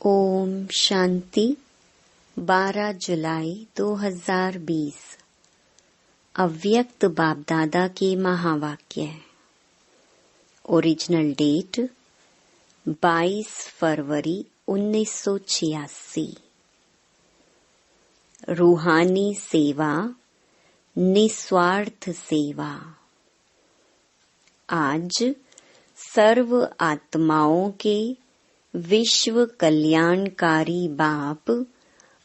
ओम शांति। 12 जुलाई 2020 अव्यक्त बाप दादा के महावाक्य। ओरिजिनल डेट 22 फरवरी 1986। रूहानी सेवा, निस्वार्थ सेवा। आज सर्व आत्माओं के विश्व कल्याणकारी बाप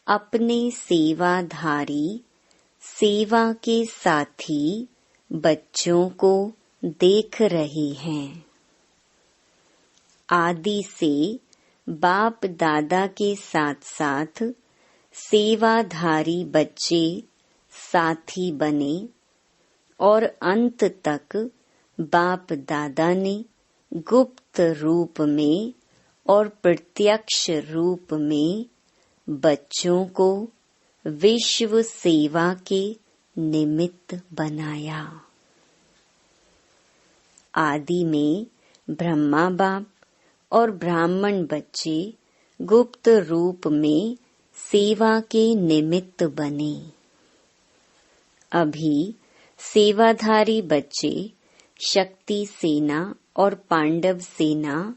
अपने सेवाधारी, सेवा के साथी बच्चों को देख रहे हैं। आदि से बाप दादा के साथ साथ सेवाधारी बच्चे साथी बने और अंत तक बाप दादा ने गुप्त रूप में और प्रत्यक्ष रूप में बच्चों को विश्व सेवा के निमित्त बनाया। आदि में ब्रह्मा बाप और ब्राह्मण बच्चे गुप्त रूप में सेवा के निमित्त बने। अभी सेवाधारी बच्चे शक्ति सेना और पांडव सेना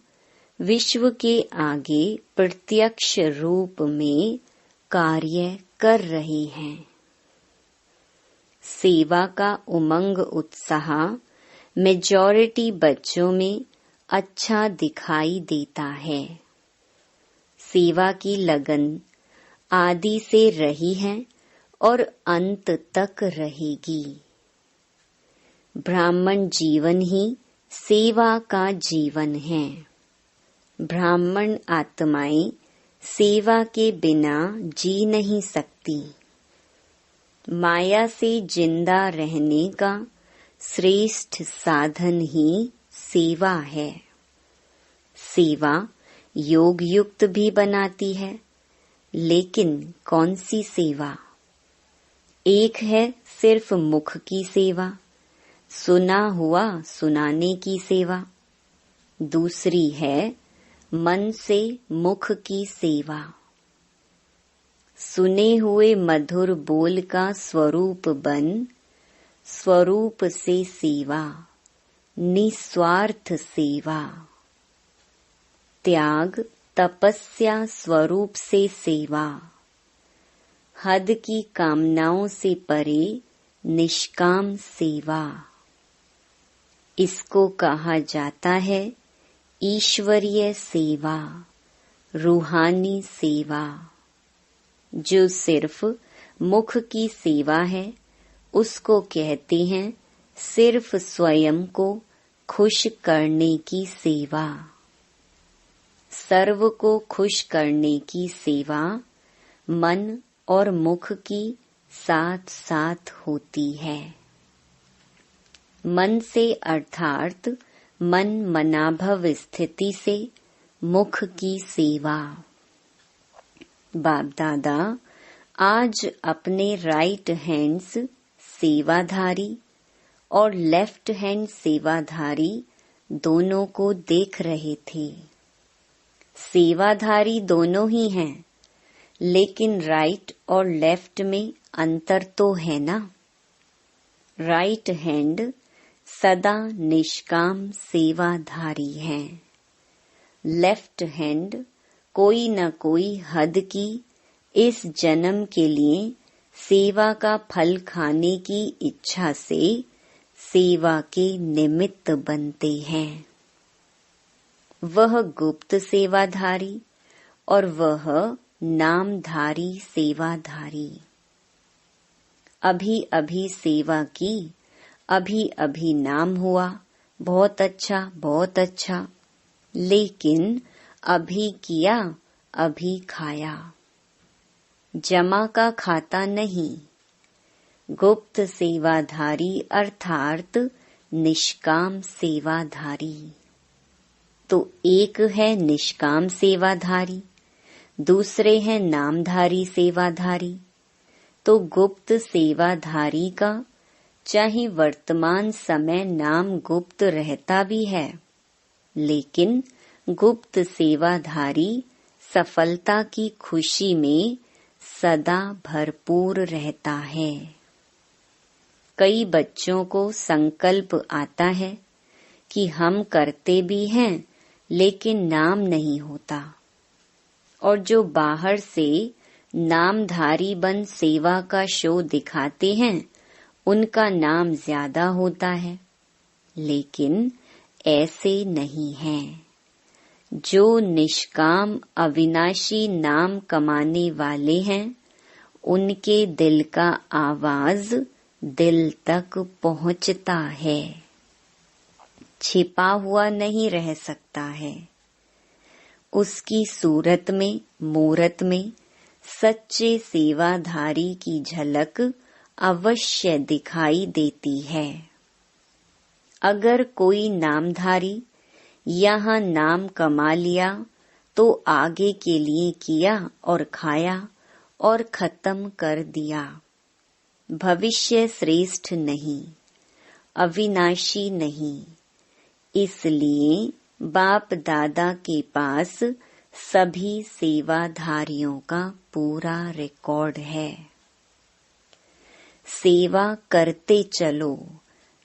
विश्व के आगे प्रत्यक्ष रूप में कार्य कर रही हैं। सेवा का उमंग उत्साह मेजॉरिटी बच्चों में अच्छा दिखाई देता है। सेवा की लगन आदि से रही है और अंत तक रहेगी। ब्राह्मण जीवन ही सेवा का जीवन है। ब्राह्मण आत्माएं सेवा के बिना जी नहीं सकती। माया से जिंदा रहने का श्रेष्ठ साधन ही सेवा है। सेवा योग युक्त भी बनाती है, लेकिन कौन सी सेवा? एक है सिर्फ मुख की सेवा, सुना हुआ सुनाने की सेवा। दूसरी है मन से मुख की सेवा। सुने हुए मधुर बोल का स्वरूप बन स्वरूप से सेवा, निस्वार्थ सेवा। त्याग तपस्या स्वरूप से सेवा। हद की कामनाओं से परे निष्काम सेवा। इसको कहा जाता है ईश्वरीय सेवा, रूहानी सेवा। जो सिर्फ मुख की सेवा है, उसको कहते हैं सिर्फ स्वयं को खुश करने की सेवा। सर्व को खुश करने की सेवा मन और मुख की साथ साथ होती है। मन से अर्थात मन मनाभव स्थिति से मुख की सेवा। बाप दादा आज अपने राइट हैंड्स सेवाधारी और लेफ्ट हैंड सेवाधारी दोनों को देख रहे थे। सेवाधारी दोनों ही हैं, लेकिन राइट और लेफ्ट में अंतर तो है ना। राइट हैंड सदा निष्काम सेवाधारी हैं। लेफ्ट हैंड कोई न कोई हद की इस जन्म के लिए सेवा का फल खाने की इच्छा से सेवा के निमित्त बनते हैं। वह गुप्त सेवाधारी और वह नामधारी सेवाधारी। अभी अभी सेवा की, अभी अभी नाम हुआ, बहुत अच्छा बहुत अच्छा, लेकिन अभी किया अभी खाया। जमा का खाता नहीं। गुप्त सेवाधारी अर्थात निष्काम सेवाधारी। तो एक है निष्काम सेवाधारी, दूसरे हैं नामधारी सेवाधारी। तो गुप्त सेवाधारी का चाहे वर्तमान समय नाम गुप्त रहता भी है, लेकिन गुप्त सेवाधारी सफलता की खुशी में सदा भरपूर रहता है। कई बच्चों को संकल्प आता है कि हम करते भी हैं लेकिन नाम नहीं होता, और जो बाहर से नामधारी बन सेवा का शो दिखाते हैं उनका नाम ज्यादा होता है, लेकिन ऐसे नहीं है। जो निष्काम अविनाशी नाम कमाने वाले हैं उनके दिल का आवाज दिल तक पहुंचता है, छिपा हुआ नहीं रह सकता है। उसकी सूरत में, मूरत में सच्चे सेवाधारी की झलक अवश्य दिखाई देती है। अगर कोई नामधारी यहाँ नाम कमा लिया तो आगे के लिए किया और खाया और खत्म कर दिया। भविष्य श्रेष्ठ नहीं, अविनाशी नहीं। इसलिए बाप दादा के पास सभी सेवाधारियों का पूरा रिकॉर्ड है। सेवा करते चलो,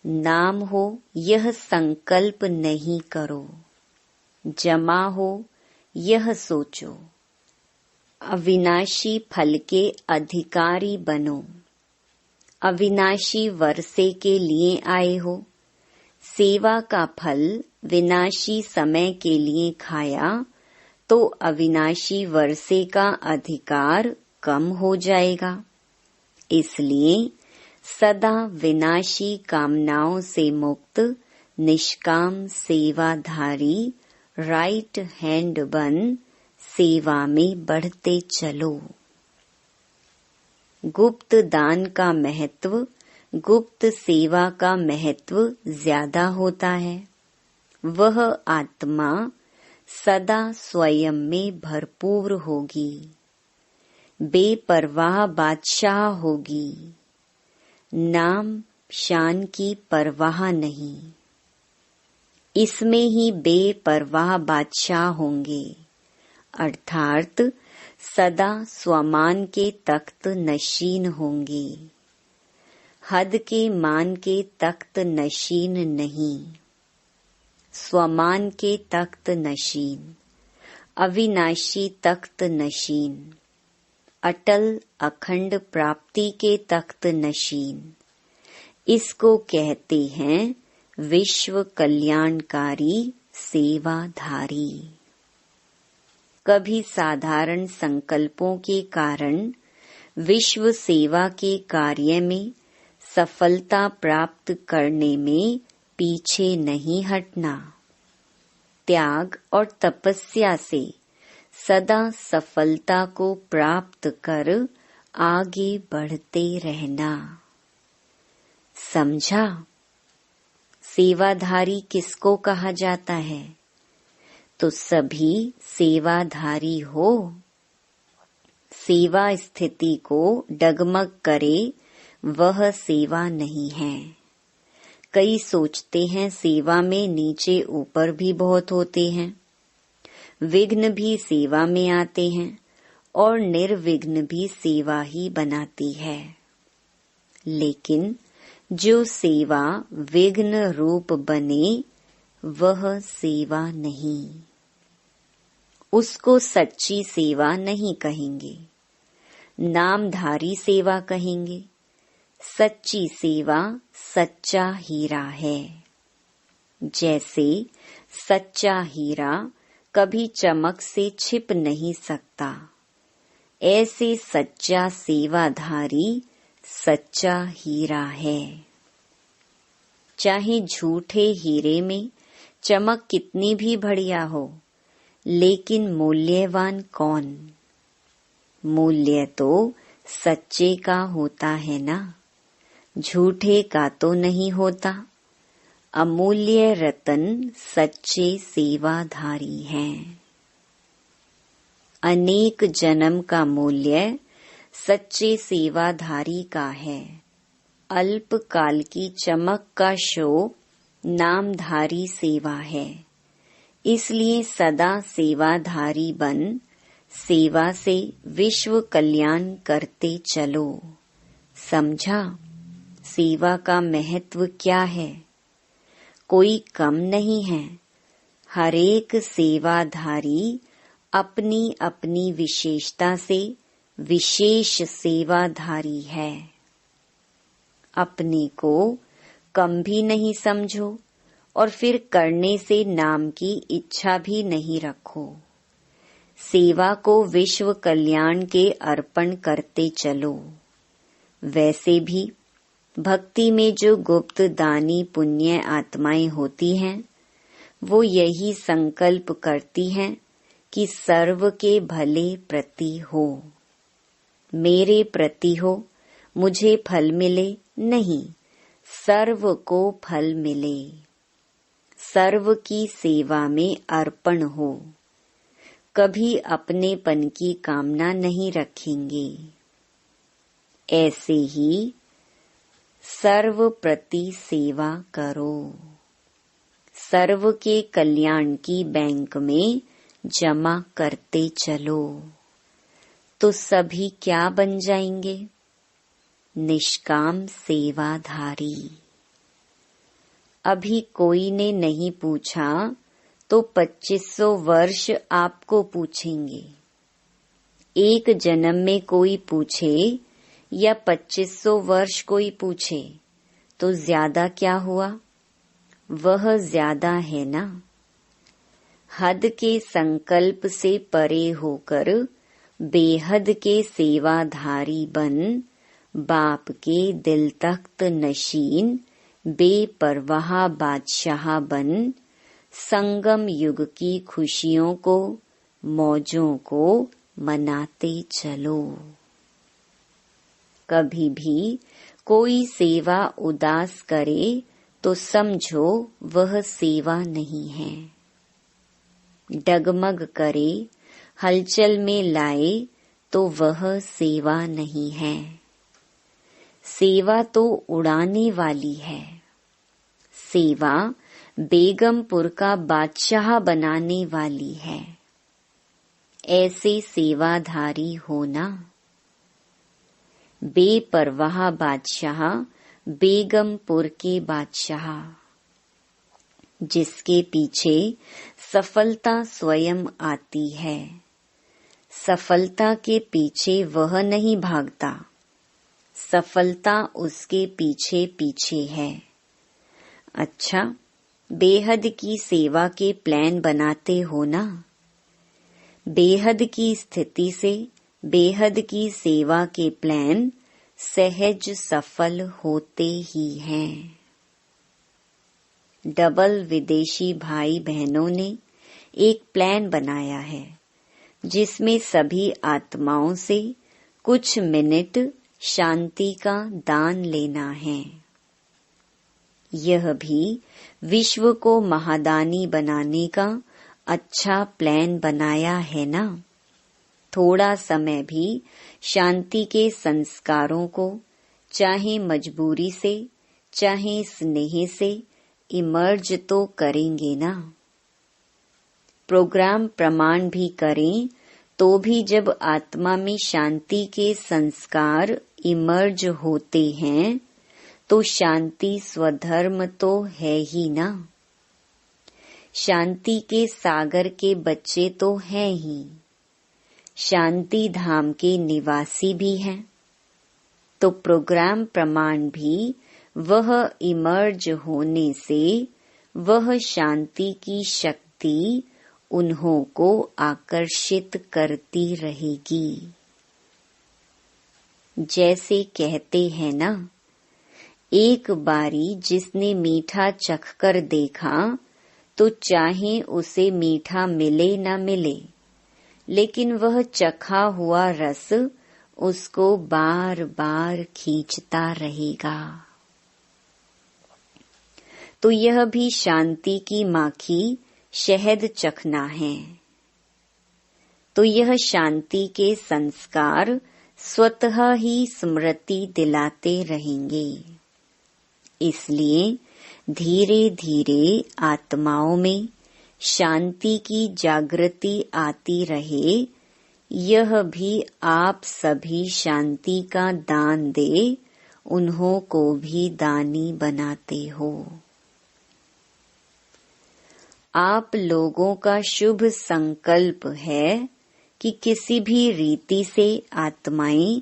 नाम हो यह संकल्प नहीं करो, जमा हो यह सोचो, अविनाशी फल के अधिकारी बनो। अविनाशी वर्षे के लिए आए हो, सेवा का फल विनाशी समय के लिए खाया तो अविनाशी वर्षे का अधिकार कम हो जाएगा। इसलिए सदा विनाशी कामनाओं से मुक्त निष्काम सेवाधारी राइट हैंड बन सेवा में बढ़ते चलो। गुप्त दान का महत्व गुप्त सेवा का महत्व ज्यादा होता है। वह आत्मा सदा स्वयं में भरपूर होगी, बेपरवाह बादशाह होगी, नाम शान की परवाह नहीं। इसमें ही बेपरवाह बादशाह होंगे, अर्थात सदा स्वमान के तख्त नशीन होंगे, हद के मान के तख्त नशीन नहीं, स्वमान के तख्त नशीन, अविनाशी तख्त नशीन, अटल अखंड प्राप्ति के तख्त नशीन। इसको कहते हैं विश्व कल्याणकारी सेवाधारी। कभी साधारण संकल्पों के कारण विश्व सेवा के कार्य में सफलता प्राप्त करने में पीछे नहीं हटना। त्याग और तपस्या से सदा सफलता को प्राप्त कर आगे बढ़ते रहना। समझा? सेवाधारी किसको कहा जाता है? तो सभी सेवाधारी हो। सेवा स्थिति को डगमग करे वह सेवा नहीं है। कई सोचते हैं सेवा में नीचे ऊपर भी बहुत होते हैं, विघ्न भी सेवा में आते हैं और निर्विघ्न भी सेवा ही बनाती है। लेकिन जो सेवा विघ्न रूप बने वह सेवा नहीं, उसको सच्ची सेवा नहीं कहेंगे, नामधारी सेवा कहेंगे। सच्ची सेवा सच्चा हीरा है। जैसे सच्चा हीरा कभी चमक से छिप नहीं सकता, ऐसे सच्चा सेवाधारी सच्चा हीरा है। चाहे झूठे हीरे में चमक कितनी भी बढ़िया हो, लेकिन मूल्यवान कौन? मूल्य तो सच्चे का होता है ना, झूठे का तो नहीं होता। अमूल्य रतन सच्चे सेवाधारी हैं। अनेक जन्म का मूल्य सच्चे सेवाधारी का है। अल्प काल की चमक का शो नामधारी सेवा है। इसलिए सदा सेवाधारी बन सेवा से विश्व कल्याण करते चलो। समझा सेवा का महत्व क्या है? कोई कम नहीं है। हर एक सेवाधारी अपनी अपनी विशेषता से विशेष सेवाधारी है। अपने को कम भी नहीं समझो और फिर करने से नाम की इच्छा भी नहीं रखो। सेवा को विश्व कल्याण के अर्पण करते चलो। वैसे भी भक्ति में जो गुप्त दानी पुण्य आत्माएं होती हैं, वो यही संकल्प करती हैं कि सर्व के भले प्रति हो, मेरे प्रति हो, मुझे फल मिले नहीं, सर्व को फल मिले। सर्व की सेवा में अर्पण हो। कभी अपनेपन की कामना नहीं रखेंगे। ऐसे ही सर्व प्रति सेवा करो। सर्व के कल्याण की बैंक में जमा करते चलो, तो सभी क्या बन जाएंगे? निष्काम सेवाधारी। अभी कोई ने नहीं पूछा तो 2500 वर्ष आपको पूछेंगे। एक जन्म में कोई पूछे या 2500 वर्ष कोई पूछे तो ज्यादा क्या हुआ? वह ज्यादा है ना। हद के संकल्प से परे होकर बेहद के सेवाधारी बन, बाप के दिल तख्त नशीन बेपरवाह बादशाह बन, संगम युग की खुशियों को मौजों को मनाते चलो। कभी भी कोई सेवा उदास करे तो समझो वह सेवा नहीं है। डगमग करे, हलचल में लाए तो वह सेवा नहीं है। सेवा तो उड़ाने वाली है। सेवा बेगमपुर का बादशाह बनाने वाली है। ऐसे सेवाधारी होना। बेपरवाह बादशाह बेगमपुर के बादशाह, जिसके पीछे सफलता स्वयं आती है। सफलता के पीछे वह नहीं भागता, सफलता उसके पीछे पीछे है। अच्छा, बेहद की सेवा के प्लान बनाते हो ना? बेहद की स्थिति से बेहद की सेवा के प्लान सहज सफल होते ही हैं। डबल विदेशी भाई बहनों ने एक प्लान बनाया है, जिसमें सभी आत्माओं से कुछ मिनट शांति का दान लेना है। यह भी विश्व को महादानी बनाने का अच्छा प्लान बनाया है ना। थोड़ा समय भी शांति के संस्कारों को चाहे मजबूरी से चाहे स्नेह से इमर्ज तो करेंगे ना। प्रोग्राम प्रमाण भी करें तो भी जब आत्मा में शांति के संस्कार इमर्ज होते हैं तो शांति स्वधर्म तो है ही ना। शांति के सागर के बच्चे तो हैं ही, शांति धाम के निवासी भी हैं। तो प्रोग्राम प्रमाण भी वह इमर्ज होने से वह शांति की शक्ति उन्हों को आकर्षित करती रहेगी। जैसे कहते हैं ना, एक बारी जिसने मीठा चखकर देखा तो चाहे उसे मीठा मिले न मिले, लेकिन वह चखा हुआ रस उसको बार बार खींचता रहेगा। तो यह भी शांति की माखी शहद चखना है। तो यह शांति के संस्कार स्वतः ही स्मृति दिलाते रहेंगे। इसलिए धीरे धीरे आत्माओं में शांति की जागृति आती रहे, यह भी आप सभी शांति का दान दे उन्हों को भी दानी बनाते हो। आप लोगों का शुभ संकल्प है कि किसी भी रीति से आत्माएं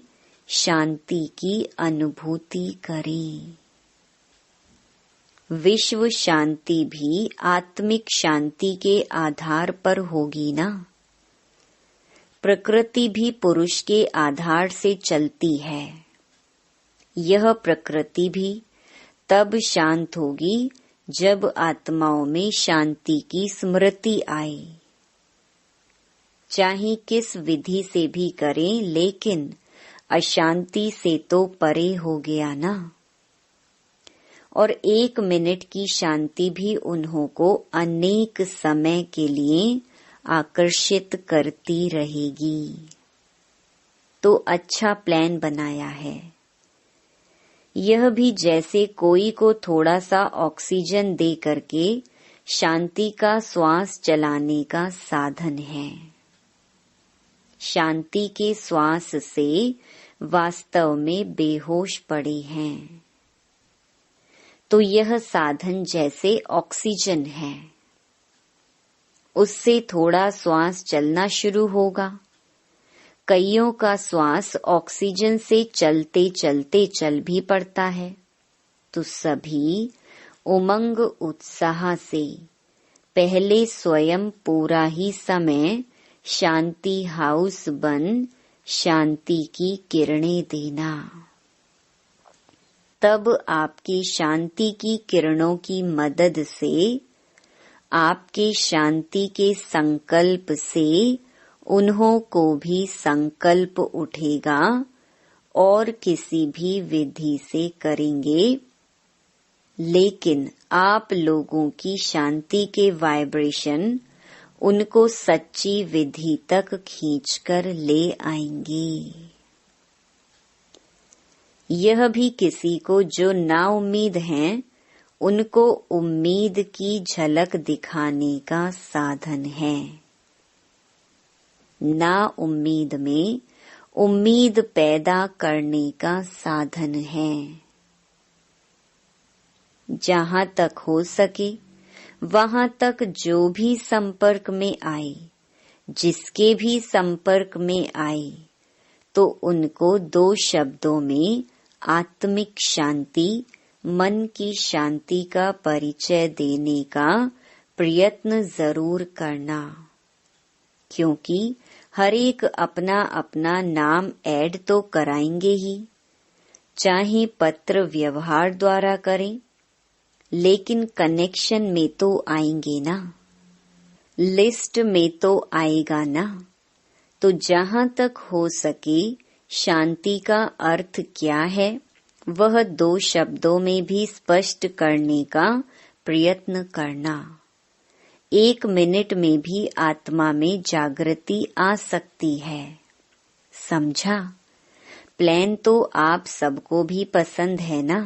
शांति की अनुभूति करें। विश्व शांति भी आत्मिक शांति के आधार पर होगी ना। प्रकृति भी पुरुष के आधार से चलती है। यह प्रकृति भी तब शांत होगी जब आत्माओं में शांति की स्मृति आए। चाहे किस विधि से भी करें, लेकिन अशांति से तो परे हो गया ना। और 1 मिनट की शांति भी उन्हों को अनेक समय के लिए आकर्षित करती रहेगी। तो अच्छा प्लान बनाया है। यह भी जैसे कोई को थोड़ा सा ऑक्सीजन दे करके शांति का श्वास चलाने का साधन है। शांति के श्वास से वास्तव में बेहोश पड़े हैं। तो यह साधन जैसे ऑक्सीजन है। उससे थोड़ा श्वास चलना शुरू होगा। कईयों का श्वास ऑक्सीजन से चलते चलते चल भी पड़ता है। तो सभी उमंग उत्साह से पहले स्वयं पूरा ही समय शांति हाउस बन शांति की किरणें देना। तब आपकी शांति की किरणों की मदद से, आपके शांति के संकल्प से उन्हों को भी संकल्प उठेगा और किसी भी विधि से करेंगे, लेकिन आप लोगों की शांति के वाइब्रेशन उनको सच्ची विधि तक खींचकर ले आएंगे। यह भी किसी को जो ना उम्मीद हैं, उनको उम्मीद की झलक दिखाने का साधन है। ना उम्मीद में उम्मीद पैदा करने का साधन है। जहाँ तक हो सके वहाँ तक जो भी संपर्क में आए, जिसके भी संपर्क में आए, तो उनको 2 शब्दों में आत्मिक शांति, मन की शांति का परिचय देने का प्रयत्न जरूर करना। क्योंकि हर एक अपना अपना नाम ऐड तो कराएंगे ही, चाहे पत्र व्यवहार द्वारा करें, लेकिन कनेक्शन में तो आएंगे ना, लिस्ट में तो आएगा ना। तो जहाँ तक हो सके शांति का अर्थ क्या है, वह 2 शब्दों में भी स्पष्ट करने का प्रयत्न करना। 1 मिनट में भी आत्मा में जागृति आ सकती है। समझा? प्लान तो आप सबको भी पसंद है ना।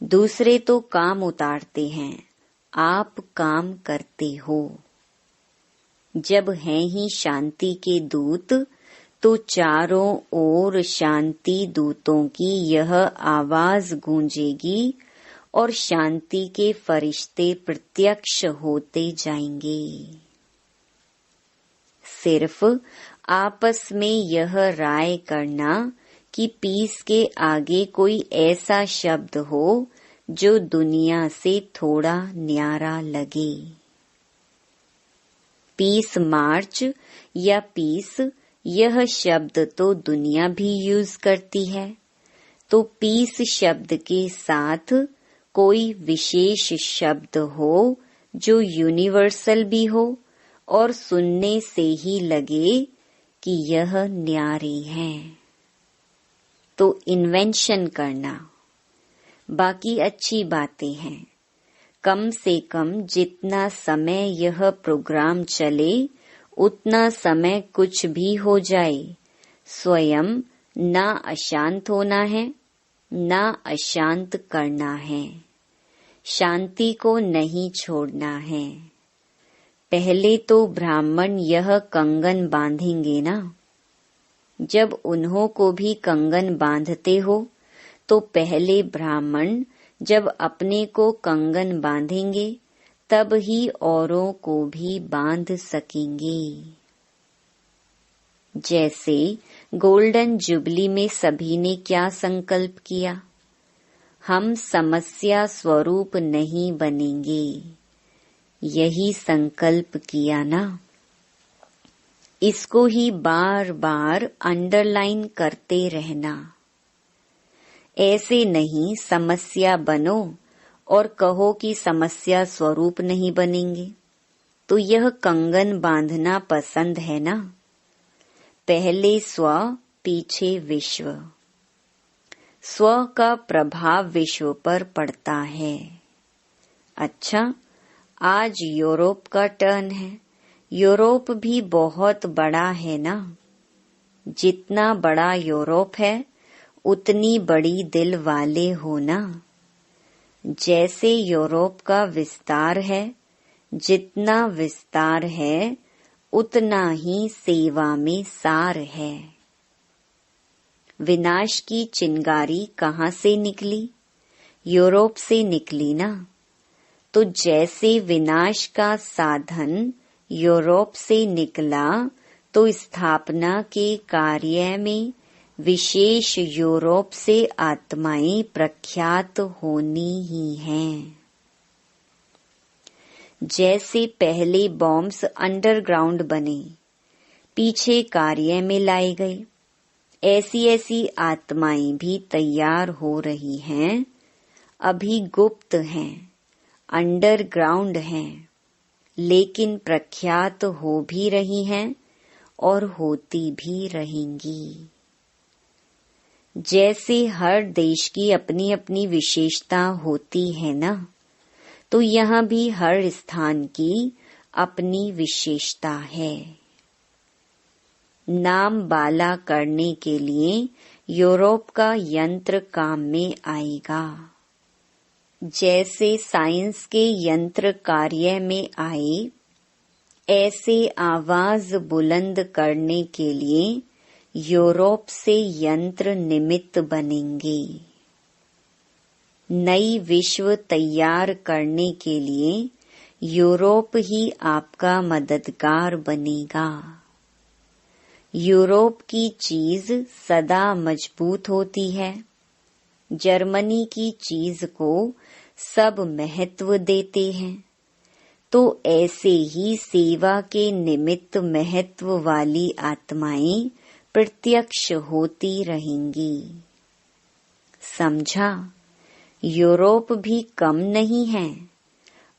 दूसरे तो काम उतारते हैं, आप काम करते हो। जब हैं ही शांति के दूत, तो चारों ओर शांति दूतों की यह आवाज गूंजेगी और शांति के फरिश्ते प्रत्यक्ष होते जाएंगे। सिर्फ आपस में यह राय करना कि पीस के आगे कोई ऐसा शब्द हो जो दुनिया से थोड़ा न्यारा लगे। पीस मार्च या पीस, यह शब्द तो दुनिया भी यूज करती है। तो पीस शब्द के साथ कोई विशेष शब्द हो जो यूनिवर्सल भी हो और सुनने से ही लगे कि यह न्यारी हैं, तो इन्वेंशन करना। बाकी अच्छी बातें हैं। कम से कम जितना समय यह प्रोग्राम चले, उतना समय कुछ भी हो जाए, स्वयं ना अशांत होना है, ना अशांत करना है। शांति को नहीं छोड़ना है। पहले तो ब्राह्मण यह कंगन बांधेंगे ना। जब उन्हों को भी कंगन बांधते हो तो पहले ब्राह्मण जब अपने को कंगन बांधेंगे तब ही औरों को भी बांध सकेंगे। जैसे गोल्डन जुबली में सभी ने क्या संकल्प किया, हम समस्या स्वरूप नहीं बनेंगे, यही संकल्प किया ना। इसको ही बार बार अंडरलाइन करते रहना। ऐसे नहीं समस्या बनो और कहो कि समस्या स्वरूप नहीं बनेंगे, तो यह कंगन बांधना पसंद है ना। पहले स्व पीछे विश्व। स्व का प्रभाव विश्व पर पड़ता है। अच्छा, आज यूरोप का टर्न है। यूरोप भी बहुत बड़ा है ना। जितना बड़ा यूरोप है उतनी बड़ी दिल वाले हो ना। जैसे यूरोप का विस्तार है, जितना विस्तार है उतना ही सेवा में सार है। विनाश की चिंगारी कहाँ से निकली? यूरोप से निकली ना। तो जैसे विनाश का साधन यूरोप से निकला तो स्थापना के कार्य में विशेष यूरोप से आत्माएं प्रख्यात होनी ही हैं। जैसे पहले बॉम्ब्स अंडरग्राउंड बने, पीछे कार्य में लाए गए, ऐसी ऐसी आत्माएं भी तैयार हो रही हैं। अभी गुप्त हैं, अंडरग्राउंड हैं, लेकिन प्रख्यात हो भी रही हैं और होती भी रहेंगी। जैसे हर देश की अपनी अपनी विशेषता होती है ना, तो यहाँ भी हर स्थान की अपनी विशेषता है। नाम बाला करने के लिए यूरोप का यंत्र काम में आएगा। जैसे साइंस के यंत्र कार्य में आए, ऐसे आवाज बुलंद करने के लिए यूरोप से यंत्र निमित्त बनेंगे। नई विश्व तैयार करने के लिए यूरोप ही आपका मददगार बनेगा। यूरोप की चीज सदा मजबूत होती है। जर्मनी की चीज को सब महत्व देते हैं। तो ऐसे ही सेवा के निमित्त महत्व वाली आत्माएं प्रत्यक्ष होती रहेंगी। समझा? यूरोप भी कम नहीं है।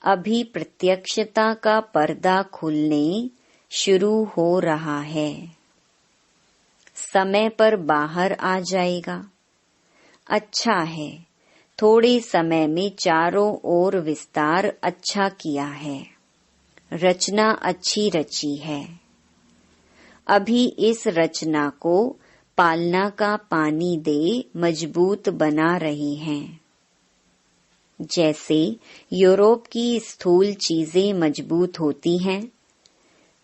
अभी प्रत्यक्षता का पर्दा खुलने शुरू हो रहा है। समय पर बाहर आ जाएगा। अच्छा है, थोड़े समय में चारों ओर विस्तार अच्छा किया है। रचना अच्छी रची है। अभी इस रचना को पालना का पानी दे मजबूत बना रही हैं। जैसे यूरोप की स्थूल चीजें मजबूत होती हैं,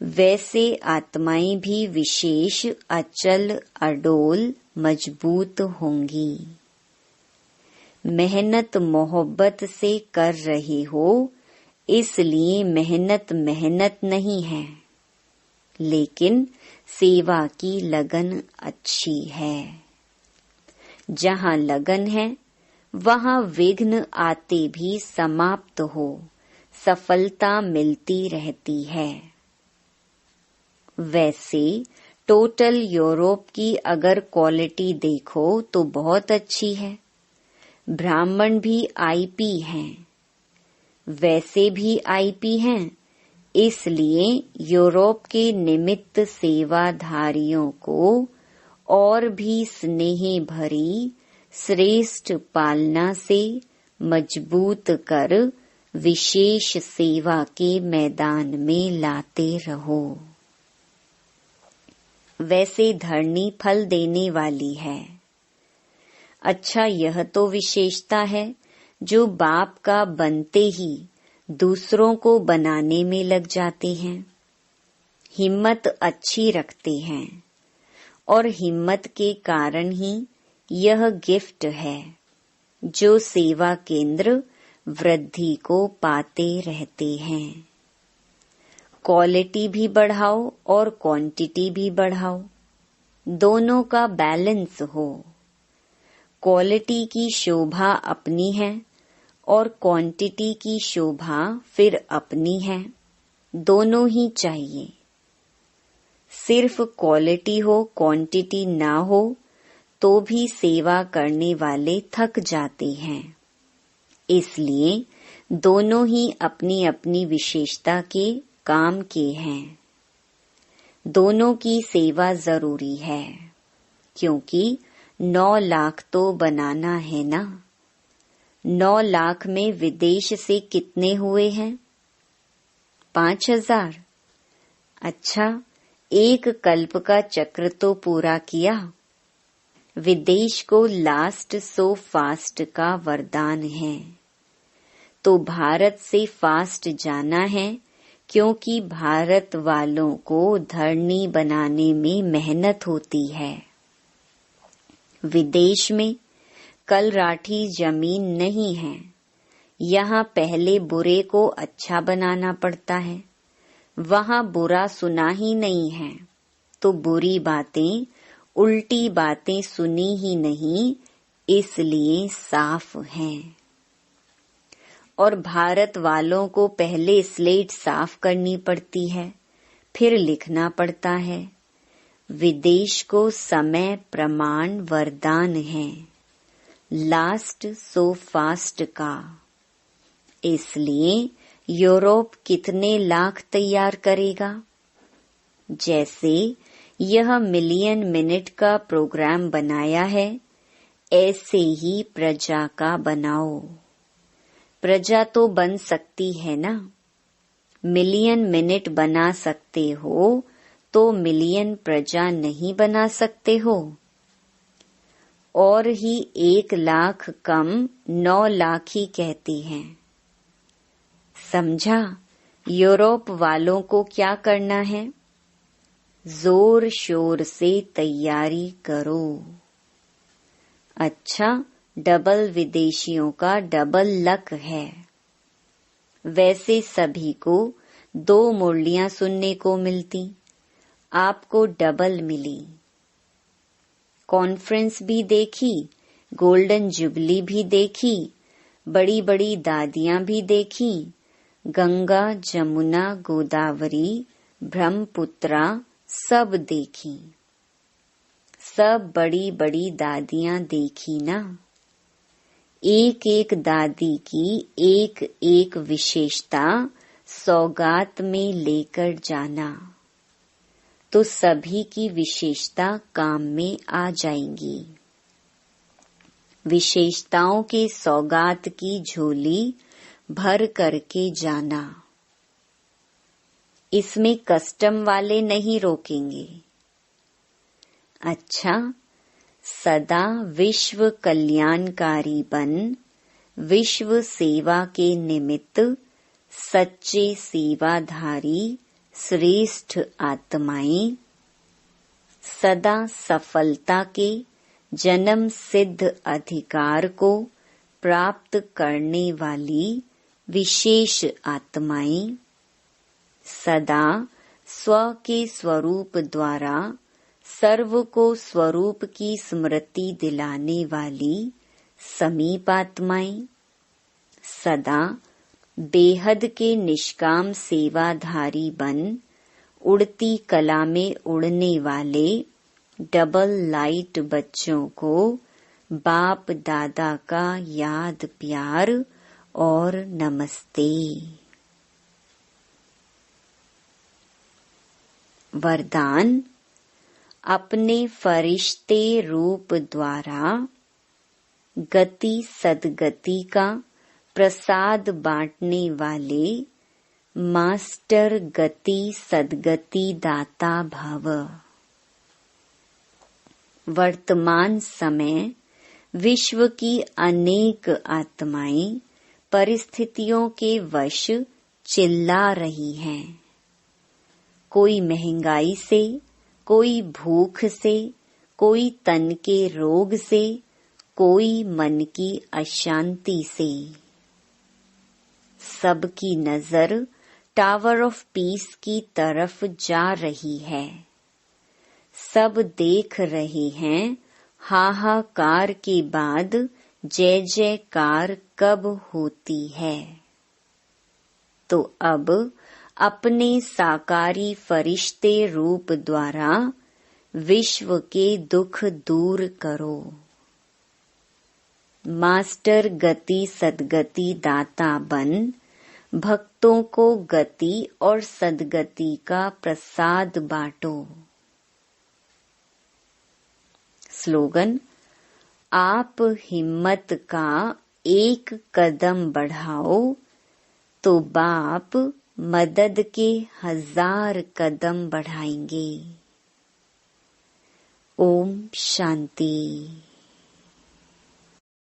वैसे आत्माएं भी विशेष अचल अडोल मजबूत होंगी। मेहनत मोहब्बत से कर रहे हो, इसलिए मेहनत मेहनत नहीं है, लेकिन सेवा की लगन अच्छी है। जहाँ लगन है वहाँ विघ्न आते भी समाप्त हो, सफलता मिलती रहती है। वैसे टोटल यूरोप की अगर क्वालिटी देखो तो बहुत अच्छी है। ब्राह्मण भी आईपी हैं, वैसे भी आईपी हैं, इसलिए यूरोप के निमित्त सेवाधारियों को और भी स्नेह भरी श्रेष्ठ पालना से मजबूत कर विशेष सेवा के मैदान में लाते रहो। वैसे धरनी फल देने वाली है। अच्छा, यह तो विशेषता है जो बाप का बनते ही दूसरों को बनाने में लग जाते हैं, हिम्मत अच्छी रखते हैं और हिम्मत के कारण ही यह गिफ्ट है जो सेवा केंद्र वृद्धि को पाते रहते हैं। क्वालिटी भी बढ़ाओ और क्वांटिटी भी बढ़ाओ, दोनों का बैलेंस हो। क्वालिटी की शोभा अपनी है और क्वांटिटी की शोभा फिर अपनी है, दोनों ही चाहिए। सिर्फ क्वालिटी हो क्वांटिटी ना हो तो भी सेवा करने वाले थक जाते हैं। इसलिए दोनों ही अपनी अपनी विशेषता के काम के हैं। दोनों की सेवा जरूरी है, क्योंकि 9 लाख तो बनाना है ना। 9 लाख में विदेश से कितने हुए हैं? 5000। अच्छा, एक कल्प का चक्र तो पूरा किया। विदेश को लास्ट सो फास्ट का वरदान है, तो भारत से फास्ट जाना है, क्योंकि भारत वालों को धरनी बनाने में मेहनत होती है। विदेश में कल राठी जमीन नहीं है, यहाँ पहले बुरे को अच्छा बनाना पड़ता है। वहाँ बुरा सुना ही नहीं है, तो बुरी बातें उल्टी बातें सुनी ही नहीं, इसलिए साफ हैं। और भारत वालों को पहले स्लेट साफ करनी पड़ती है, फिर लिखना पड़ता है। विदेश को समय प्रमाण वरदान है, लास्ट सो फास्ट का। इसलिए यूरोप कितने लाख तैयार करेगा? जैसे यह मिलियन मिनट का प्रोग्राम बनाया है, ऐसे ही प्रजा का बनाओ। प्रजा तो बन सकती है ना। मिलियन मिनट बना सकते हो तो मिलियन प्रजा नहीं बना सकते हो? और ही 1 लाख कम 9 लाख ही कहते हैं। समझा? यूरोप वालों को क्या करना है? जोर शोर से तैयारी करो। अच्छा, डबल विदेशियों का डबल लक है। वैसे सभी को 2 मुरलियां सुनने को मिलती, आपको डबल मिली। कॉन्फ्रेंस भी देखी, गोल्डन जुबली भी देखी, बड़ी बड़ी दादियां भी देखी, गंगा जमुना गोदावरी ब्रह्मपुत्रा सब देखी। सब बड़ी बड़ी दादियां देखी ना। एक एक दादी की एक एक विशेषता सौगात में लेकर जाना, तो सभी की विशेषता काम में आ जाएंगी। विशेषताओं के सौगात की झोली भर करके जाना। इसमें कस्टम वाले नहीं रोकेंगे। अच्छा, सदा विश्व कल्याणकारी बन, विश्व सेवा के निमित्त सच्चे सेवाधारी श्रेष्ठ आत्माएं, सदा सफलता के जन्म सिद्ध अधिकार को प्राप्त करने वाली विशेष आत्माएं, सदा स्व के स्वरूप द्वारा सर्व को स्वरूप की स्मृति दिलाने वाली समीप आत्माएं, सदा बेहद के निष्काम सेवाधारी बन, उड़ती कला में उड़ने वाले डबल लाइट बच्चों को बाप दादा का याद प्यार और नमस्ते। वरदान, अपने फरिश्ते रूप द्वारा गति सदगति का प्रसाद बांटने वाले मास्टर गति सदगति दाता भव। वर्तमान समय विश्व की अनेक आत्माएं परिस्थितियों के वश चिल्ला रही हैं। कोई महंगाई से, कोई भूख से, कोई तन के रोग से, कोई मन की अशांति से। सबकी नजर टावर ऑफ पीस की तरफ जा रही है। सब देख रहे हैं हाहाकार के बाद जय जयकार कब होती है। तो अब अपने साकारी फरिश्ते रूप द्वारा विश्व के दुख दूर करो। मास्टर गति सद्गति दाता बन भक्तों को गति और सद्गति का प्रसाद बांटो। स्लोगन: आप हिम्मत का एक कदम बढ़ाओ तो बाप मदद के 1000 कदम बढ़ाएंगे। ओम शांति।